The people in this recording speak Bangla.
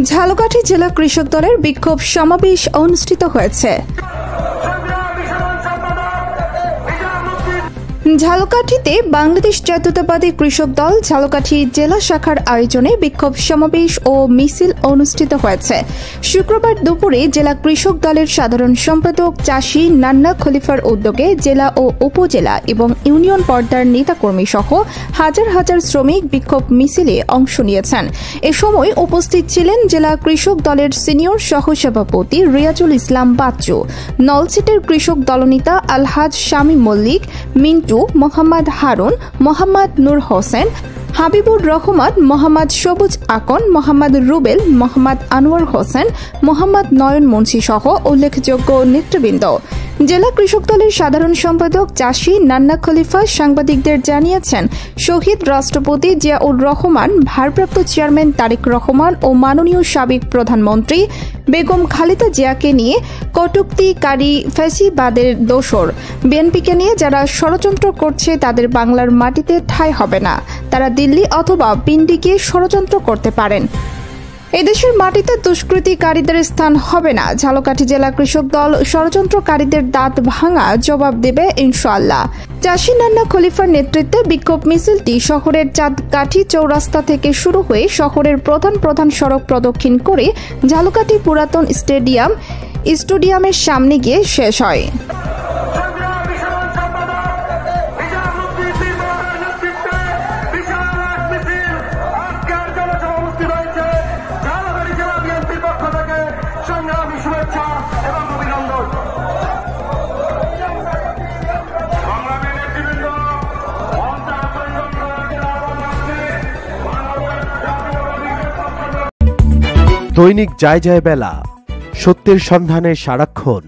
ঝালকাঠি জেলা কৃষক দলের বিক্ষোভ সমাবেশ অনুষ্ঠিত হয়েছে। ঝালকাঠিতে বাংলাদেশ জাতীয়তাবাদী কৃষক দল ঝালকাঠি জেলা শাখার আয়োজনে বিক্ষোভ সমাবেশ ও মিছিল অনুষ্ঠিত হয়েছে। শুক্রবার দুপুরে জেলা কৃষক দলের সাধারণ সম্পাদক চাষী নান্না খলিফার উদ্যোগে জেলা ও উপজেলা এবং ইউনিয়ন পর্যায়ের নেতাকর্মী সহ হাজার হাজার শ্রমিক বিক্ষোভ মিছিলে অংশ নিয়েছেন। এ সময় উপস্থিত ছিলেন জেলা কৃষক দলের সিনিয়র সহসভাপতি রিয়াজুল ইসলাম বাচ্চু, নলছিটের কৃষক দলনেতা আলহাজ শামীম মল্লিক, মিন্টু, মোহাম্মদ হারুন, মোহাম্মদ নূর হোসেন, হাবিবুর রহমান, মোহাম্মদ সবুজ আকন, মোহাম্মদ রুবেল, মোহাম্মদ আনোয়ার হোসেন, মোহাম্মদ নয়ন মুন্সি সহ উল্লেখযোগ্য নেতৃবৃন্দ। জেলা কৃষক দলের সাধারণ সম্পাদক চাষী নান্না খলিফা সাংবাদিকদের জানিয়েছেন, শহীদ রাষ্ট্রপতি জিয়াউর রহমান, ভারপ্রাপ্ত চেয়ারম্যান তারেক রহমান ও মাননীয় সাবেক প্রধানমন্ত্রী বেগম খালেদা জিয়াকে নিয়ে কটূক্তিকারী ফ্যাসিবাদের দোসর বিএনপিকে নিয়ে যারা ষড়যন্ত্র করছে তাদের বাংলার মাটিতে ঠাঁই হবে না। তারা দিল্লি অথবা পিন্ডিকে ষড়যন্ত্র করতে পারেন, এদেশের মাটিতে দুষ্কৃতিকারীদের স্থান হবে না। ঝালকাঠি জেলা কৃষক দল ষড়যন্ত্রকারীদের দাঁত ভাঙা জবাব দেবে ইনশাআল্লাহ। চাষী নান্না খলিফার নেতৃত্বে বিক্ষোভ মিছিলটি শহরের চাঁদকাঠি চৌরাস্তা থেকে শুরু হয়ে শহরের প্রধান সড়ক প্রদক্ষিণ করে ঝালকাঠি পুরাতন স্টেডিয়ামের সামনে গিয়ে শেষ হয়। দৈনিক যায় যায় বেলা, সত্যের সন্ধানে সারাক্ষণ।